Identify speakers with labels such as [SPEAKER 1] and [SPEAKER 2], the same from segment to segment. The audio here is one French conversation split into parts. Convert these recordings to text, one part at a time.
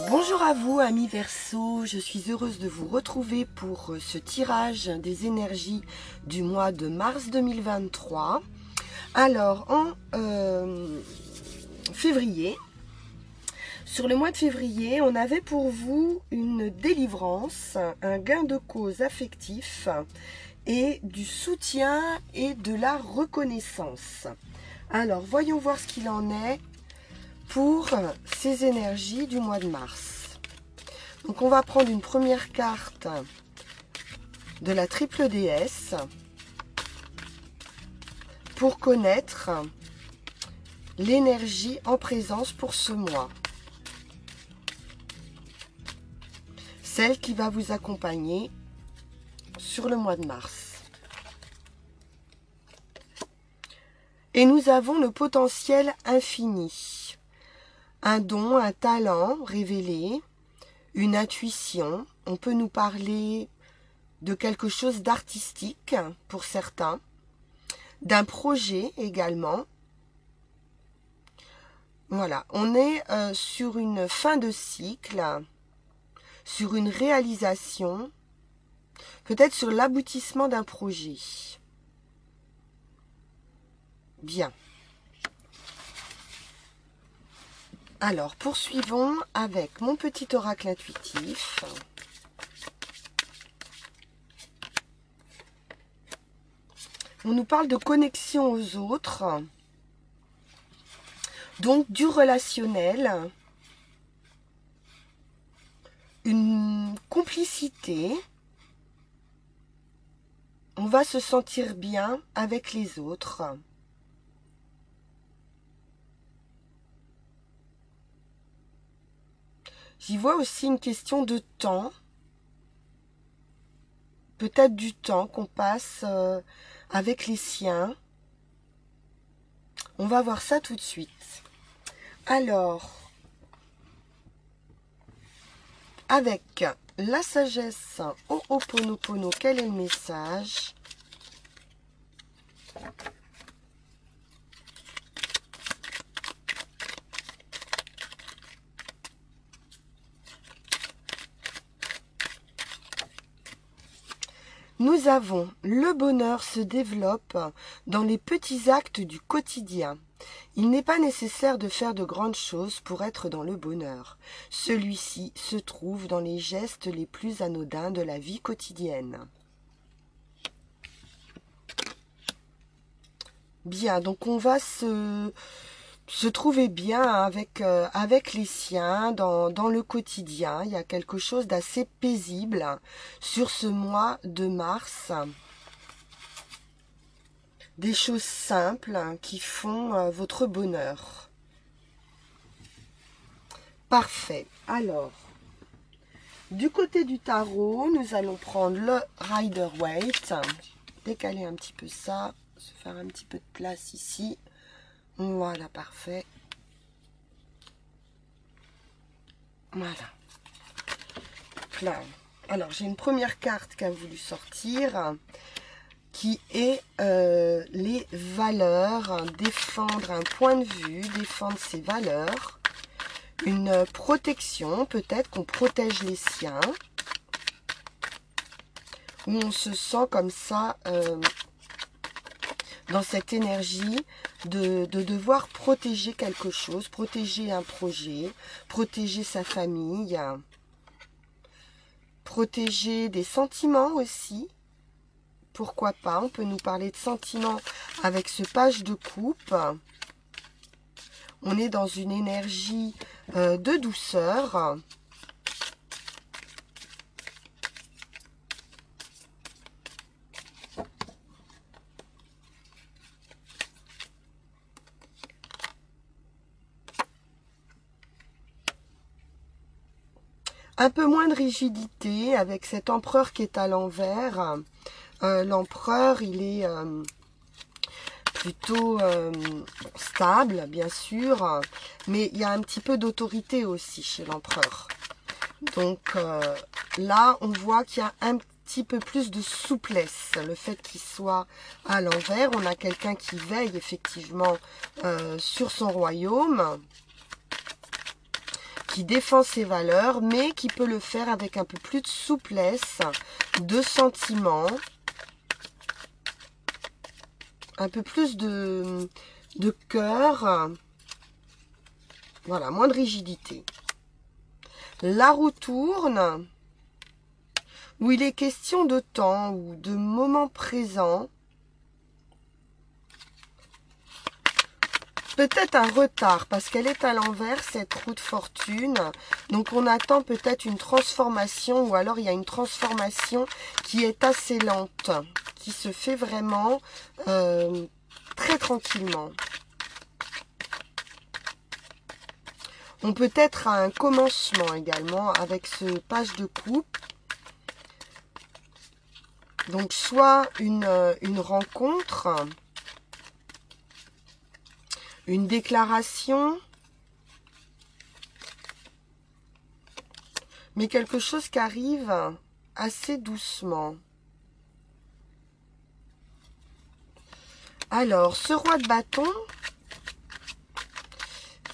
[SPEAKER 1] Bonjour à vous amis Verseau, je suis heureuse de vous retrouver pour ce tirage des énergies du mois de mars 2023. Alors en février, sur le mois de février, on avait pour vous une délivrance, un gain de cause affectif et du soutien et de la reconnaissance. Alors voyons voir ce qu'il en est pour ces énergies du mois de mars. Donc on va prendre une première carte de la triple déesse pour connaître l'énergie en présence pour ce mois. Celle qui va vous accompagner sur le mois de mars. Et nous avons le potentiel infini. Un don, un talent révélé, une intuition. On peut nous parler de quelque chose d'artistique pour certains, d'un projet également. Voilà, on est sur une fin de cycle, sur une réalisation, peut-être sur l'aboutissement d'un projet. Bien. Alors, poursuivons avec mon petit oracle intuitif. On nous parle de connexion aux autres, donc du relationnel, une complicité. On va se sentir bien avec les autres. J'y vois aussi une question de temps, peut-être du temps qu'on passe avec les siens. On va voir ça tout de suite. Alors, avec la sagesse Ho'oponopono, quel est le message ? Nous avons le bonheur se développe dans les petits actes du quotidien. Il n'est pas nécessaire de faire de grandes choses pour être dans le bonheur. Celui-ci se trouve dans les gestes les plus anodins de la vie quotidienne. Bien, donc on va se trouver bien avec les siens dans le quotidien. Il y a quelque chose d'assez paisible sur ce mois de mars. Des choses simples qui font votre bonheur. Parfait. Alors, du côté du tarot, nous allons prendre le Rider-Waite. Décaler un petit peu ça, se faire un petit peu de place ici. Voilà, parfait. Voilà. Là. Alors, j'ai une première carte qui a voulu sortir, qui est les valeurs, défendre un point de vue, défendre ses valeurs, une protection, peut-être qu'on protège les siens, où on se sent comme ça, dans cette énergie de devoir protéger quelque chose, protéger un projet, protéger sa famille, protéger des sentiments aussi. Pourquoi pas, on peut nous parler de sentiments avec ce page de coupe. On est dans une énergie de douceur. Un peu moins de rigidité avec cet empereur qui est à l'envers. L'empereur, il est plutôt stable, bien sûr, mais il y a un petit peu d'autorité aussi chez l'empereur. Donc là, on voit qu'il y a petit peu plus de souplesse. Le fait qu'il soit à l'envers, on a quelqu'un qui veille effectivement sur son royaume, qui défend ses valeurs, mais qui peut le faire avec un peu plus de souplesse, de sentiments, un peu plus de cœur, voilà, moins de rigidité. La roue tourne, où il est question de temps ou de moment présent. Peut-être un retard, parce qu'elle est à l'envers, cette roue de fortune. Donc on attend peut-être une transformation, ou alors il y a une transformation qui est assez lente, qui se fait vraiment très tranquillement. On peut être à un commencement également avec ce page de coupe. Donc soit une rencontre, une déclaration, mais quelque chose qui arrive assez doucement. Alors, ce roi de bâton,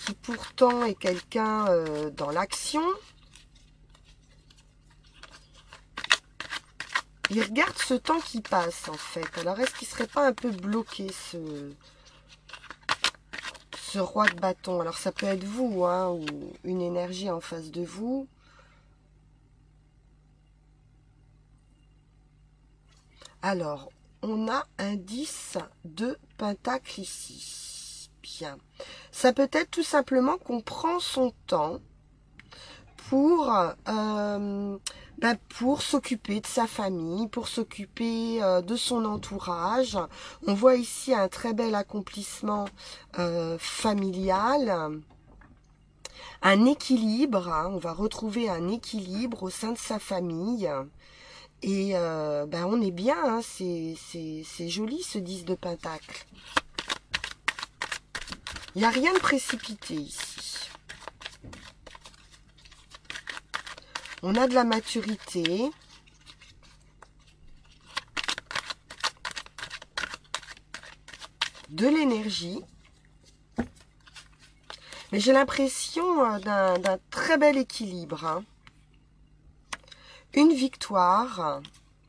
[SPEAKER 1] qui pourtant est quelqu'un dans l'action, il regarde ce temps qui passe en fait. Alors, est-ce qu'il ne serait pas un peu bloqué ce roi de bâton? Alors, ça peut être vous, hein, ou une énergie en face de vous. Alors, on a un 10 de pentacle ici. Bien. Ça peut être tout simplement qu'on prend son temps pour s'occuper de sa famille, pour s'occuper de son entourage. On voit ici un très bel accomplissement familial, un équilibre, hein, on va retrouver un équilibre au sein de sa famille. Et on est bien, hein, c'est joli ce 10 de pentacle. Il n'y a rien de précipité ici. On a de la maturité. De l'énergie. Mais j'ai l'impression d'un très bel équilibre. Hein. Une victoire,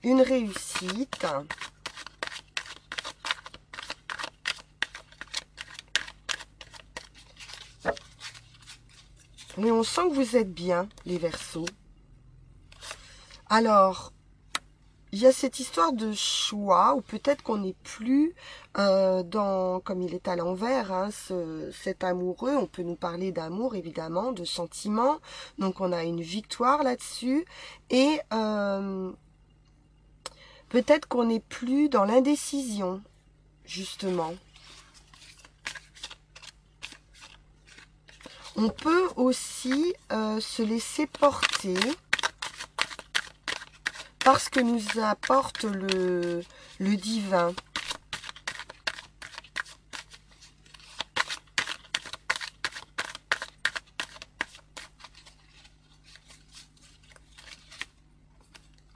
[SPEAKER 1] une réussite. Mais on sent que vous êtes bien, les Verseaux. Alors, il y a cette histoire de choix, ou peut-être qu'on n'est plus comme il est à l'envers, hein, cet amoureux. On peut nous parler d'amour, évidemment, de sentiments. Donc, on a une victoire là-dessus. Et peut-être qu'on n'est plus dans l'indécision, justement. On peut aussi se laisser porter parce que nous apporte le divin.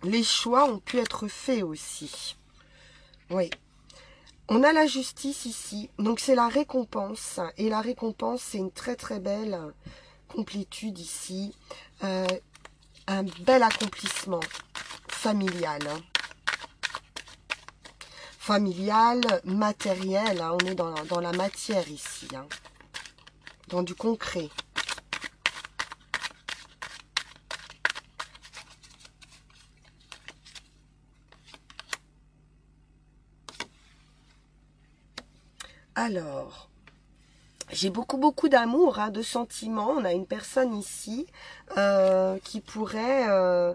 [SPEAKER 1] Les choix ont pu être faits aussi. Oui. On a la justice ici, donc c'est la récompense. Et la récompense, c'est une très très belle complétude ici. Un bel accomplissement familial. Familial, matériel, hein, on est dans la matière ici. Hein, dans du concret. Alors, j'ai beaucoup d'amour, hein, de sentiments. On a une personne ici qui pourrait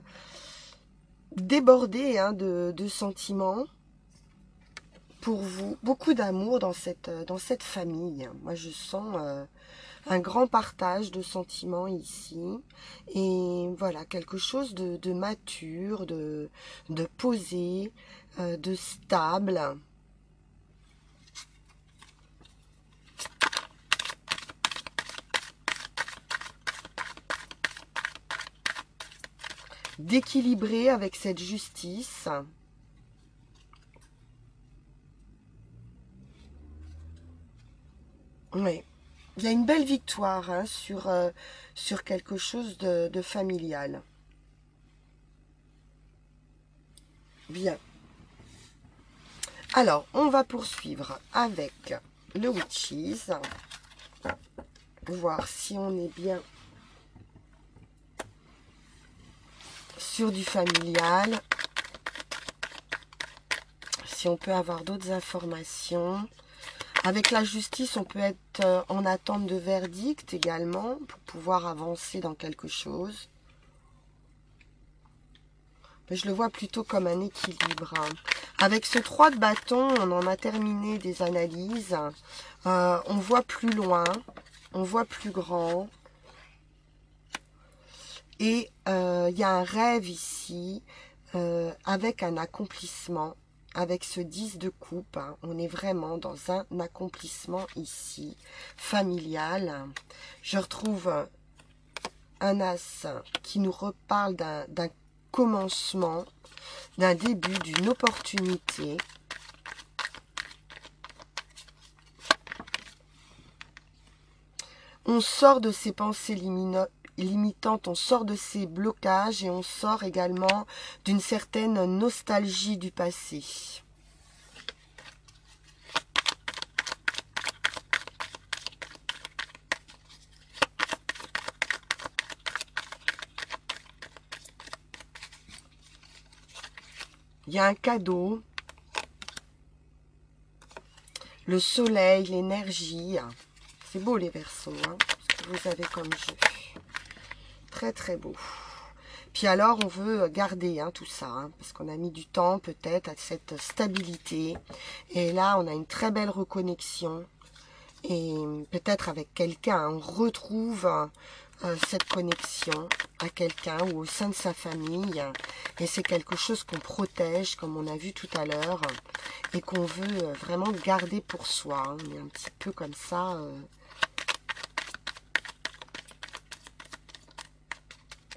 [SPEAKER 1] déborder, hein, de sentiments pour vous. Beaucoup d'amour dans cette famille. Moi, je sens un grand partage de sentiments ici. Et voilà, quelque chose de mature, de posé, de stable. d'équilibrer avec cette justice. Oui, il y a une belle victoire hein, sur quelque chose de familial. Bien. Alors, on va poursuivre avec le Witches. Voir si on est bien sur du familial. Si on peut avoir d'autres informations. Avec la justice, on peut être en attente de verdict également pour pouvoir avancer dans quelque chose. Mais je le vois plutôt comme un équilibre. Avec ce 3 de bâton, on en a terminé des analyses. On voit plus loin, on voit plus grand. Et il y a un rêve ici avec un accomplissement. Avec ce 10 de coupe, hein, on est vraiment dans un accomplissement ici, familial. Je retrouve un as qui nous reparle d'un commencement, d'un début, d'une opportunité. On sort de ces pensées limitantes, on sort de ces blocages et on sort également d'une certaine nostalgie du passé. Il y a un cadeau, le soleil, l'énergie. C'est beau les Verseaux, hein, ce que vous avez comme jeu. Très très beau. Puis alors on veut garder hein, tout ça, hein, parce qu'on a mis du temps peut-être à cette stabilité. Et là on a une très belle reconnexion. Et peut-être avec quelqu'un, on retrouve cette connexion à quelqu'un ou au sein de sa famille. Et c'est quelque chose qu'on protège, comme on a vu tout à l'heure, et qu'on veut vraiment garder pour soi. Hein. On est un petit peu comme ça.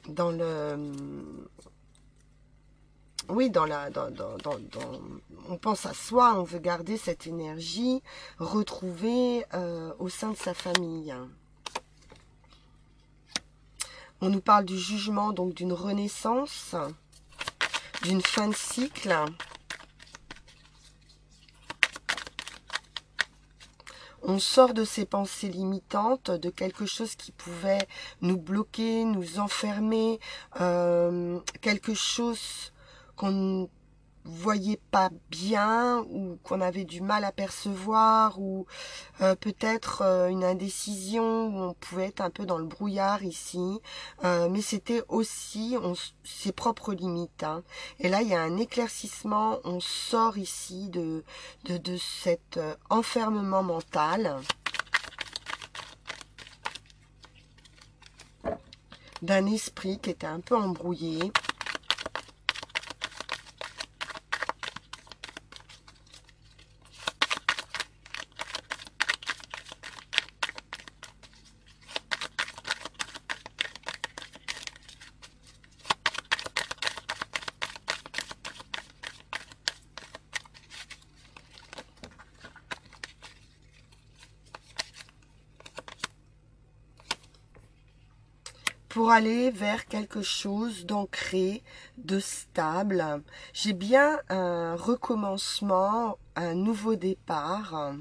[SPEAKER 1] Dans le... Oui, on pense à soi, on veut garder cette énergie retrouvée au sein de sa famille. On nous parle du jugement, donc d'une renaissance, d'une fin de cycle. On sort de ces pensées limitantes, de quelque chose qui pouvait nous bloquer, nous enfermer, quelque chose qu'on ne voyait pas bien ou qu'on avait du mal à percevoir ou peut-être une indécision où on pouvait être un peu dans le brouillard ici. Mais c'était aussi ses propres limites. Hein. Et là, il y a un éclaircissement. On sort ici de cet enfermement mental. D'un esprit qui était un peu embrouillé. Pour aller vers quelque chose d'ancré, de stable. J'ai bien un recommencement, un nouveau départ.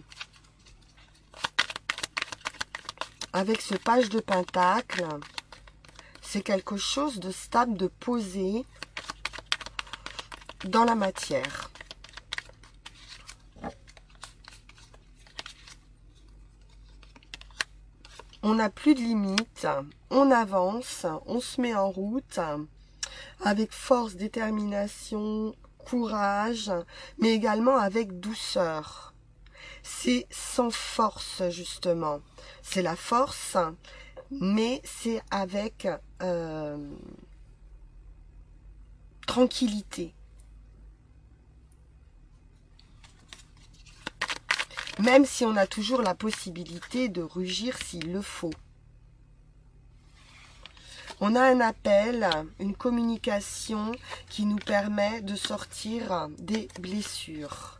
[SPEAKER 1] Avec ce page de pentacle, c'est quelque chose de stable, de posé dans la matière. On n'a plus de limites, on avance, on se met en route avec force, détermination, courage, mais également avec douceur. C'est sans force justement, c'est la force, mais c'est avec tranquillité. Même si on a toujours la possibilité de rugir s'il le faut. On a un appel, une communication qui nous permet de sortir des blessures.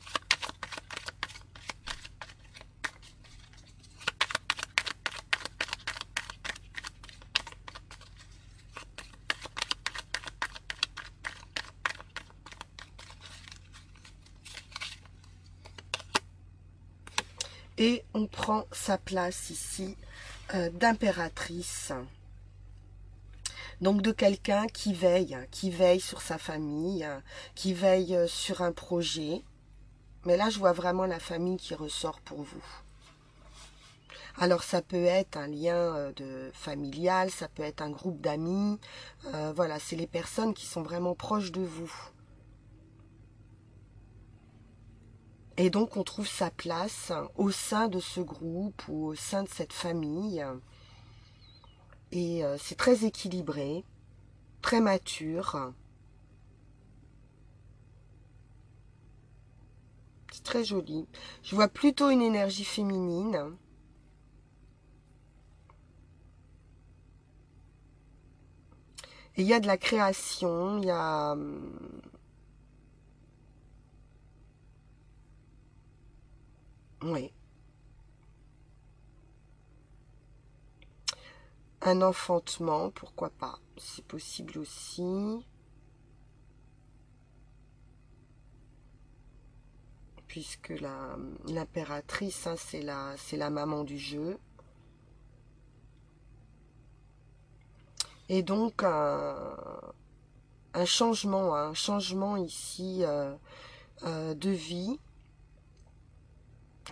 [SPEAKER 1] Et on prend sa place ici d'impératrice. Donc de quelqu'un qui veille sur sa famille, qui veille sur un projet. Mais là, je vois vraiment la famille qui ressort pour vous. Alors ça peut être un lien familial, ça peut être un groupe d'amis. Voilà, c'est les personnes qui sont vraiment proches de vous. Et donc on trouve sa place au sein de ce groupe ou au sein de cette famille. Et c'est très équilibré, très mature. C'est très joli. Je vois plutôt une énergie féminine. Et il y a de la création, il y a... Oui. Un enfantement, pourquoi pas. C'est possible aussi. Puisque l'impératrice, hein, c'est la maman du jeu. Et donc, un changement ici de vie.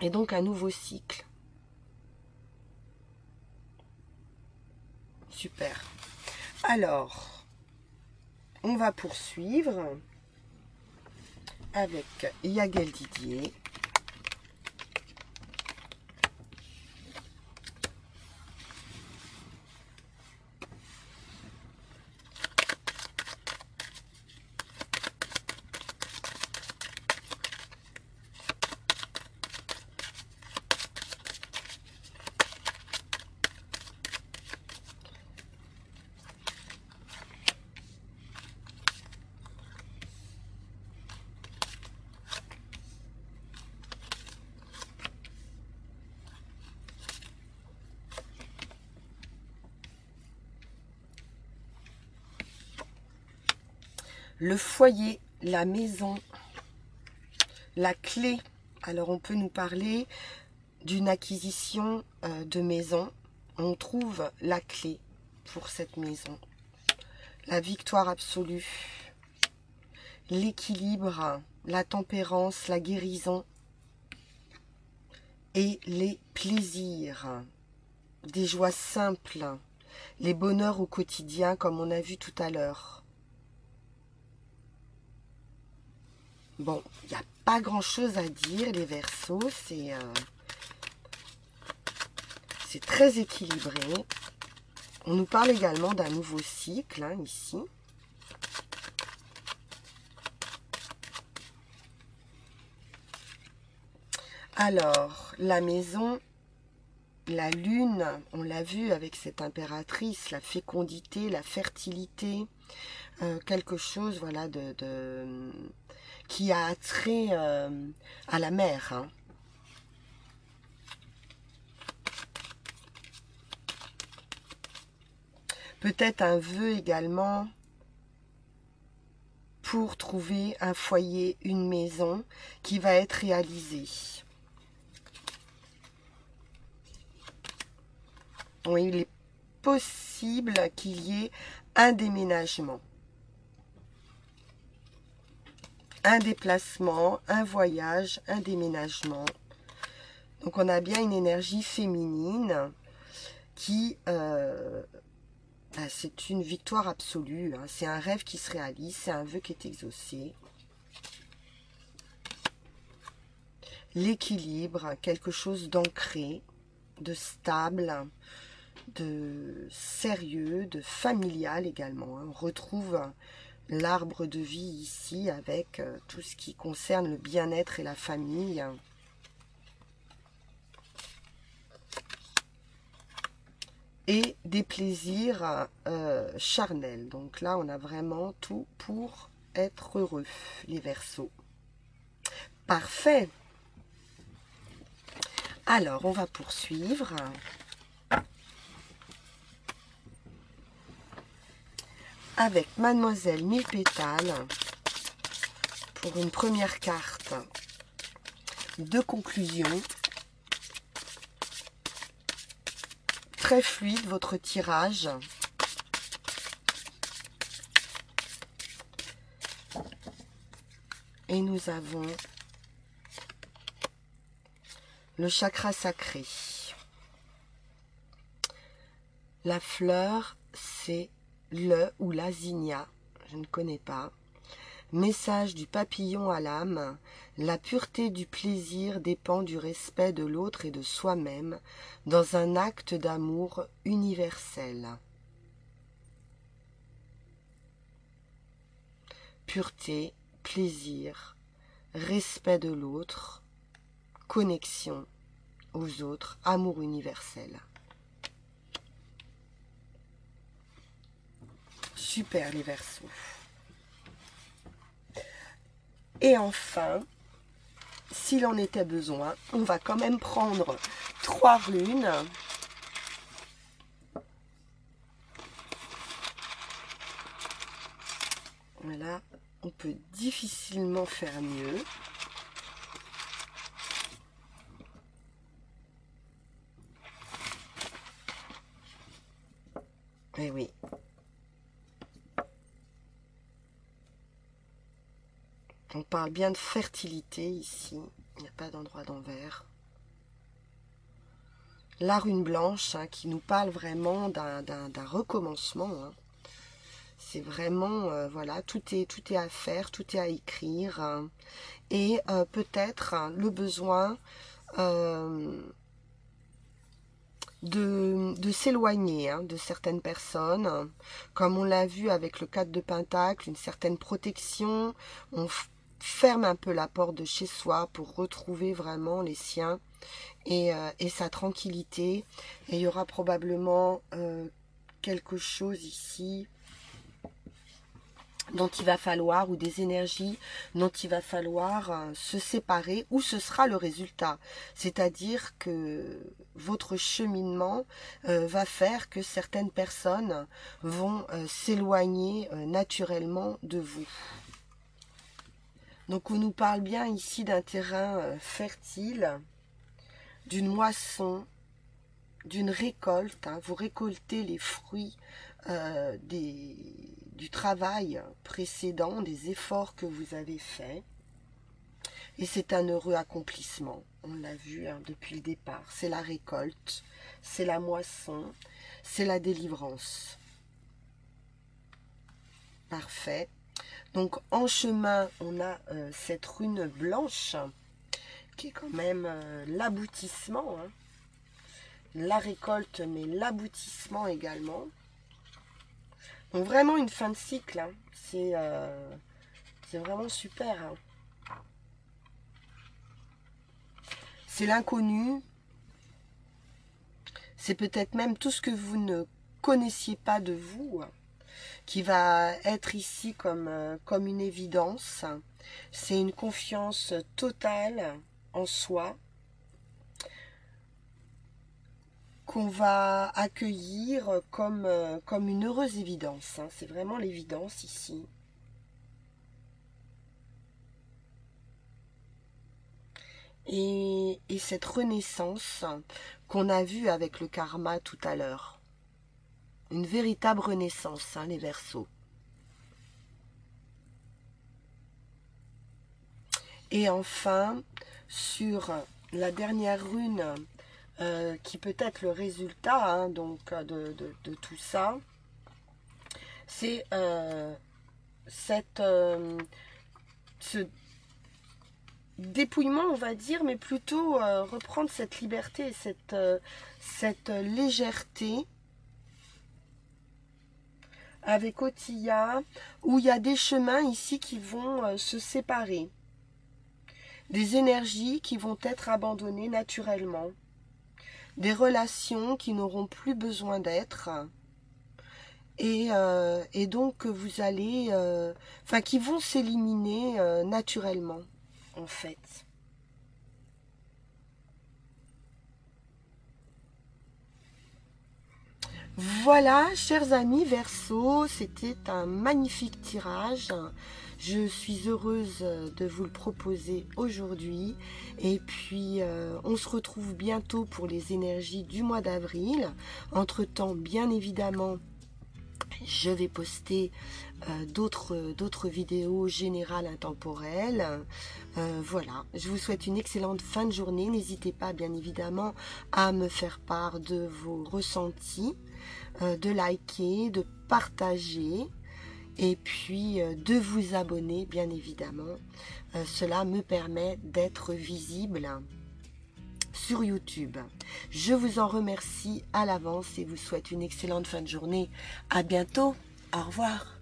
[SPEAKER 1] Et donc, un nouveau cycle. Super. Alors, on va poursuivre avec Yagel Didier. Le foyer, la maison, la clé. Alors on peut nous parler d'une acquisition de maison. On trouve la clé pour cette maison. La victoire absolue, l'équilibre, la tempérance, la guérison et les plaisirs, des joies simples, les bonheurs au quotidien comme on a vu tout à l'heure. Bon, il n'y a pas grand-chose à dire, les Verseaux, c'est très équilibré. On nous parle également d'un nouveau cycle, hein, ici. Alors, la maison, la lune, on l'a vu avec cette impératrice, la fécondité, la fertilité, quelque chose, voilà, qui a attrait à la mer. Hein. Peut-être un vœu également pour trouver un foyer, une maison qui va être réalisée. Oui, il est possible qu'il y ait un déménagement. Un déplacement, un voyage, un déménagement. Donc on a bien une énergie féminine qui, c'est une victoire absolue. Hein. C'est un rêve qui se réalise, c'est un vœu qui est exaucé. L'équilibre, quelque chose d'ancré, de stable, de sérieux, de familial également. Hein. On retrouve l'arbre de vie ici avec tout ce qui concerne le bien-être et la famille. et des plaisirs charnels. Donc là, on a vraiment tout pour être heureux, les Verseaux. Parfait. Alors, on va poursuivre. Avec Mademoiselle Mille Pétales pour une première carte de conclusion. Très fluide votre tirage. Et nous avons le chakra sacré. La fleur, c'est le ou la zinnia, je ne connais pas. Message du papillon à l'âme, la pureté du plaisir dépend du respect de l'autre et de soi-même dans un acte d'amour universel. Pureté, plaisir, respect de l'autre, connexion aux autres, amour universel. Super les Verseaux. Et enfin, s'il en était besoin, on va quand même prendre 3 runes. Voilà, on peut difficilement faire mieux. Eh oui. On parle bien de fertilité ici. Il n'y a pas d'endroit d'envers. La rune blanche qui nous parle vraiment d'un recommencement. C'est vraiment, voilà, tout est à faire, tout est à écrire. Et peut-être le besoin de s'éloigner de certaines personnes. Comme on l'a vu avec le 4 de Pentacle, une certaine protection. On ferme un peu la porte de chez soi pour retrouver vraiment les siens et sa tranquillité. Et il y aura probablement quelque chose ici dont il va falloir, ou des énergies dont il va falloir se séparer, ou ce sera le résultat. C'est-à-dire que votre cheminement va faire que certaines personnes vont s'éloigner naturellement de vous. Donc on nous parle bien ici d'un terrain fertile, d'une moisson, d'une récolte. Vous récoltez les fruits du travail précédent, des efforts que vous avez faits. Et c'est un heureux accomplissement. On l'a vu depuis le départ. C'est la récolte, c'est la moisson, c'est la délivrance. Parfait. Donc en chemin, on a cette rune blanche qui est quand même l'aboutissement. La récolte, mais l'aboutissement également. Donc vraiment une fin de cycle. C'est vraiment super. C'est l'inconnu. C'est peut-être même tout ce que vous ne connaissiez pas de vous qui va être ici comme une évidence. C'est une confiance totale en soi qu'on va accueillir comme une heureuse évidence. C'est vraiment l'évidence ici. Et cette renaissance qu'on a vue avec le karma tout à l'heure. Une véritable renaissance, les Verseaux. Et enfin, sur la dernière rune, qui peut être le résultat donc de tout ça, c'est ce dépouillement, on va dire, mais plutôt reprendre cette liberté, cette légèreté avec Otilla, où il y a des chemins ici qui vont se séparer, des énergies qui vont être abandonnées naturellement. des relations qui n'auront plus besoin d'être. Et donc que vous allez, enfin qui vont s'éliminer naturellement en fait. Voilà, chers amis Verseau, c'était un magnifique tirage. Je suis heureuse de vous le proposer aujourd'hui. Et puis, on se retrouve bientôt pour les énergies du mois d'avril. Entre-temps, bien évidemment, je vais poster d'autres vidéos générales intemporelles. Voilà, je vous souhaite une excellente fin de journée. N'hésitez pas, bien évidemment, à me faire part de vos ressentis, de liker, de partager et puis de vous abonner, bien évidemment. Cela me permet d'être visible sur YouTube. Je vous en remercie à l'avance et vous souhaite une excellente fin de journée. À bientôt. Au revoir.